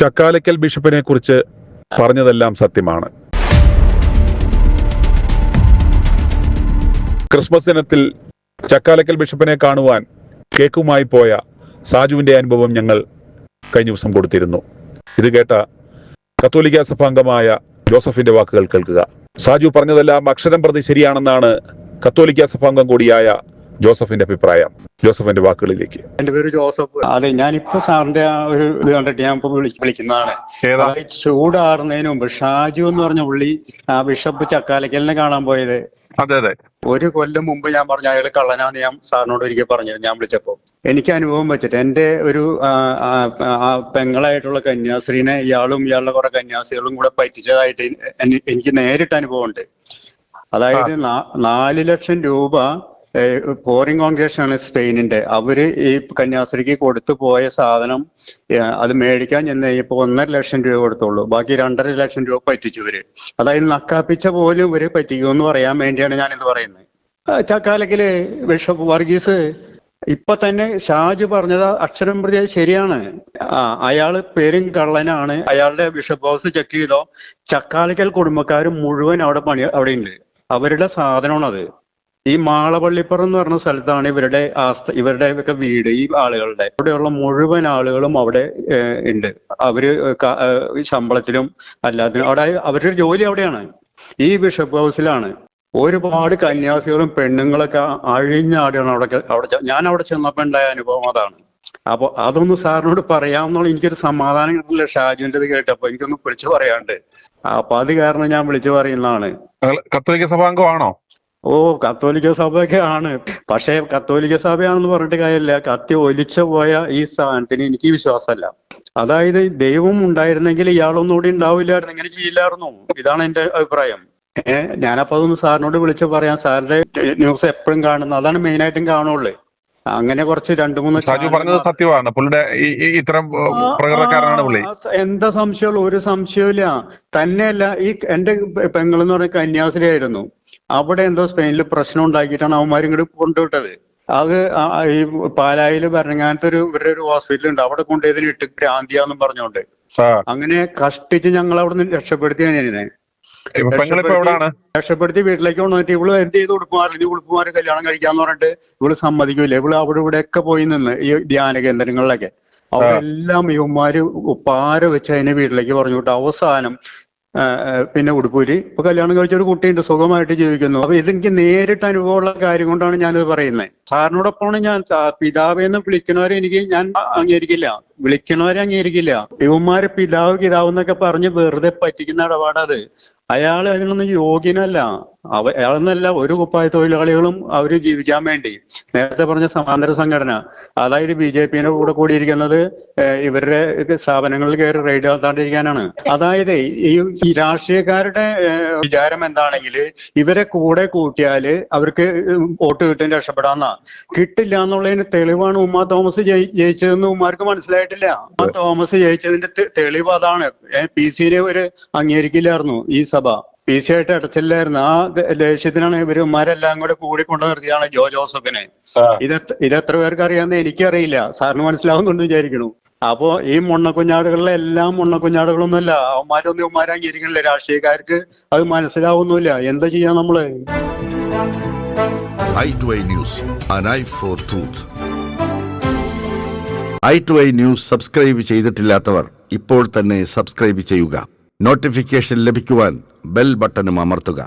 ചക്കാലക്കൽ ബിഷപ്പിനെ കുറിച്ച് പറഞ്ഞതെല്ലാം സത്യമാണ്. ക്രിസ്മസ് ദിനത്തിൽ ചക്കാലക്കൽ ബിഷപ്പിനെ കാണുവാൻ കേക്കുമായി പോയ സാജുവിന്റെ അനുഭവം ഞങ്ങൾ കഴിഞ്ഞ ദിവസം കൊടുത്തിരുന്നു. ഇത് കേട്ട കത്തോലിക്ക സഭാംഗമായ ജോസഫിന്റെ വാക്കുകൾ കേൾക്കുക. സാജു പറഞ്ഞതെല്ലാം അക്ഷരം പ്രതി ശരിയാണെന്നാണ് കത്തോലിക്ക സഭാംഗം കൂടിയായ ജോസഫിന്റെ അഭിപ്രായം. ജോസഫിന്റെ വാക്കുകളിലേക്ക്. എന്റെ പേര് ജോസഫ്. അതെ, ഞാനിപ്പോ സാറിന്റെ ആ ഒരു ഇത് കണ്ടിട്ട് ഞാൻ ഇപ്പൊ വിളിക്കുന്നതാണ്. ചൂടാറുന്നതിന് മുമ്പ് ഷാജു എന്ന് പറഞ്ഞ പുള്ളി ആ ബിഷപ്പ് ചക്കാലക്കലിനെ കാണാൻ പോയത്. അതെ അതെ, ഒരു കൊല്ലം മുമ്പ് ഞാൻ പറഞ്ഞു അയാൾ കള്ളനാന്ന് ഞാൻ സാറിനോട് ഒരിക്കൽ പറഞ്ഞു. ഞാൻ വിളിച്ചപ്പോ എനിക്ക് അനുഭവം വെച്ചിട്ട് എന്റെ ഒരു പെങ്ങളായിട്ടുള്ള കന്യാസ്ത്രീനെ ഇയാളും ഇയാളുടെ കുറെ കന്യാസ്ത്രീകളും കൂടെ പറ്റിച്ചതായിട്ട് എനിക്ക് നേരിട്ട് അനുഭവമുണ്ട്. അതായത് 4 ലക്ഷം രൂപ ഫോറിൻ കോൺഗ്രേഷൻ ആണ് സ്പെയിനിന്റെ. അവര് ഈ കന്യാസ്ത്രീക്ക് കൊടുത്തു പോയ സാധനം അത് മേടിക്കാൻ ചെന്ന് കഴിഞ്ഞപ്പോ 1.5 ലക്ഷം രൂപ കൊടുത്തുള്ളൂ. ബാക്കി 2.5 ലക്ഷം രൂപ പറ്റിച്ചു ഇവര്. അതായത് നക്കാപ്പിച്ച പോലും ഇവര് പറ്റിക്കുമെന്ന് പറയാൻ വേണ്ടിയാണ് ഞാനിത് പറയുന്നത്. ചക്കാലക്കല് ബിഷപ്പ് വർഗീസ് ഇപ്പൊ തന്നെ ഷാജു പറഞ്ഞത് അക്ഷരം പ്രതി ശരിയാണ്. അയാള് പെരും കള്ളനാണ്. അയാളുടെ ബിഷപ്പ് ഹൗസ് ചെക്ക് ചെയ്തോ, ചക്കാലക്കൽ കുടുംബക്കാർ മുഴുവൻ അവിടെ ഉണ്ട്. അവരുടെ സാധനമാണത്. ഈ മാളപ്പള്ളിപ്പുറം എന്ന് പറഞ്ഞ സ്ഥലത്താണ് ഇവരുടെ ഒക്കെ വീട്. ഈ ആളുകളുടെ അവിടെയുള്ള മുഴുവൻ ആളുകളും അവിടെ ഉണ്ട്. അവര് ശമ്പളത്തിലും അല്ലാത്തിനും അവിടെ അവരുടെ ജോലി അവിടെയാണ്. ഈ ബിഷപ്പ് ഹൗസിലാണ്. ഒരുപാട് കന്യാസികളും പെണ്ണുങ്ങളൊക്കെ അഴിഞ്ഞാടുകയാണ് അവിടെ. ഞാൻ അവിടെ ചെന്നപ്പോ ഉണ്ടായ അനുഭവം അതാണ്. അപ്പൊ അതൊന്ന് സാറിനോട് പറയാമെന്നുള്ള എനിക്കൊരു സമാധാനം കിട്ടില്ല ഷാജുവിന്റെ ഇത് കേട്ടപ്പോ. എനിക്കൊന്ന് വിളിച്ചു പറയാണ്ട്. അപ്പൊ അത് കാരണം ഞാൻ വിളിച്ചു പറയുന്നതാണ്. കത്തോലിക്ക സഭാംഗമാണോ? ഓ, കത്തോലിക്ക സഭയൊക്കെ ആണ്. പക്ഷെ കത്തോലിക്ക സഭയാണെന്ന് പറഞ്ഞിട്ട് കാര്യമില്ല. കത്തി ഒലിച്ചു പോയ ഈ സ്ഥാനത്തിന് എനിക്ക് വിശ്വാസമല്ല. അതായത് ദൈവം ഉണ്ടായിരുന്നെങ്കിൽ ഇയാളൊന്നുകൂടി ഉണ്ടാവില്ലായിരുന്നു, ഇങ്ങനെ ചെയ്യില്ലായിരുന്നു. ഇതാണ് എന്റെ അഭിപ്രായം. ഞാനപ്പോ അതൊന്ന് സാറിനോട് വിളിച്ചു പറയാം. സാറിന്റെ ന്യൂസ് എപ്പോഴും കാണുന്നു, അതാണ് മെയിൻ ആയിട്ടും കാണുള്ളൂ. അങ്ങനെ കുറച്ച് 2-3 പറഞ്ഞത് സത്യമാണ്. പുള്ളിയുടെ ഇത്തരം പ്രകൃതക്കാരനാണ് പുള്ളി. എന്താ സംശയമുള്ളൂ? ഒരു സംശയമില്ല. തന്നെയല്ല, ഈ എന്റെ പെങ്ങളെന്ന് പറഞ്ഞ കന്യാസ്ത്രീ ആയിരുന്നു. അവിടെ എന്തോ സ്പെയിനിൽ പ്രശ്നം ഉണ്ടാക്കിയിട്ടാണ് അവന്മാരും ഇങ്ങോട്ട് കൊണ്ടുവിട്ടത്. അത് ഈ പാലായിൽ ഭരണങ്ങാനത്ത് ഇവരുടെ ഒരു ഹോസ്പിറ്റൽ ഉണ്ട്. അവിടെ കൊണ്ടുപോയതിന് ഇട്ട് ഭ്രാന്തിയാന്നും പറഞ്ഞോണ്ട് അങ്ങനെ കഷ്ടിച്ച് ഞങ്ങൾ അവിടെ നിന്ന് രക്ഷപ്പെടുത്തിയാണ്. രക്ഷപ്പെടുത്തി വീട്ടിലേക്ക് കൊണ്ടുവന്നിട്ട് ഇവള് എന്ത് ചെയ്ത് ഉടുപ്പുമാര് കല്യാണം കഴിക്കാന്ന് പറഞ്ഞിട്ട് ഇവള് സമ്മതിക്കൂല. ഇവള് അവിടെ ഇവിടെ ഒക്കെ പോയി നിന്ന് ഈ ധ്യാന കേന്ദ്രങ്ങളിലൊക്കെ അവിടെ എല്ലാം ഇവന്മാര് പാര വെച്ച് അതിനെ വീട്ടിലേക്ക് പറഞ്ഞു വിട്ടു. അവസാനം പിന്നെ ഉടുപ്പൂര് ഇപ്പൊ കല്യാണം കഴിച്ച ഒരു കുട്ടിയുണ്ട്, സുഖമായിട്ട് ജീവിക്കുന്നു. അപ്പൊ ഇതെനിക്ക് നേരിട്ട് അനുഭവമുള്ള കാര്യം കൊണ്ടാണ് ഞാനിത് പറയുന്നത്. സാറിനോടൊപ്പമാണ് ഞാൻ. പിതാവെന്ന് വിളിക്കണവരെ ഞാൻ അംഗീകരിക്കില്ല, വിളിക്കണവരെ അംഗീകരിക്കില്ല. ഇവന്മാര് പിതാവ് എന്നൊക്കെ പറഞ്ഞ് വെറുതെ പറ്റിക്കുന്ന ഇടപാടത്. അയാൾ അതിനൊന്നും യോഗ്യനല്ല. അയാളെന്നല്ല, ഒരു കുപ്പായ തൊഴിലാളികളും അവര് ജീവിക്കാൻ വേണ്ടി നേരത്തെ പറഞ്ഞ സമാന്തര സംഘടന, അതായത് BJP-ന്റെ കൂടെ കൂടിയിരിക്കുന്നത് ഇവരുടെ സ്ഥാപനങ്ങളിൽ കയറി റെയ്ഡ് നടത്താണ്ടിരിക്കാനാണ്. അതായത് ഈ രാഷ്ട്രീയക്കാരുടെ വിചാരം എന്താണെങ്കിൽ ഇവരെ കൂടെ കൂട്ടിയാല് അവർക്ക് വോട്ട് കിട്ടാൻ രക്ഷപ്പെടാന്നാ. കിട്ടില്ല എന്നുള്ളതിന് തെളിവാണ് ഉമ്മ തോമസ് ജയിച്ചതെന്ന് ഉമ്മാർക്ക് മനസ്സിലായിട്ടില്ല. ഉമ്മ തോമസ് ജയിച്ചതിന്റെ തെളിവ് അതാണ്. PC-നെ ഒരു അംഗീകരിക്കില്ലായിരുന്നു ഈ സഭ. PC ആയിട്ട് അടച്ചില്ലായിരുന്നു. ആ ദേഷ്യത്തിനാണ് ഇവരുമാരെല്ലാം കൂടി കൊണ്ടു നിർത്തിയതാണ് ജോസഫിനെ. ഇതെത്ര പേർക്ക് അറിയാമെന്ന് എനിക്കറിയില്ല. സാറിന് മനസ്സിലാവുന്നുണ്ട് വിചാരിക്കണു. അപ്പോ ഈ മുണ്ണക്കുഞ്ഞാടുകളിലെ എല്ലാം മുണ്ണക്കുഞ്ഞാടുകളൊന്നുമല്ല. അവന്മാരൊന്നും ഇവന്മാരെ അംഗീകരിക്കണില്ല. രാഷ്ട്രീയക്കാർക്ക് അത് മനസ്സിലാവുന്നില്ല. എന്താ ചെയ്യാ നമ്മള്? i2i News, an eye for truth. i2i News subscribe ചെയ്തിട്ടില്ലാത്തവർ ഇപ്പോൾ തന്നെ സബ്സ്ക്രൈബ് ചെയ്യുക. നോട്ടിഫിക്കേഷൻ ലഭിക്കുവാൻ ബെൽ ബട്ടണും അമർത്തുക.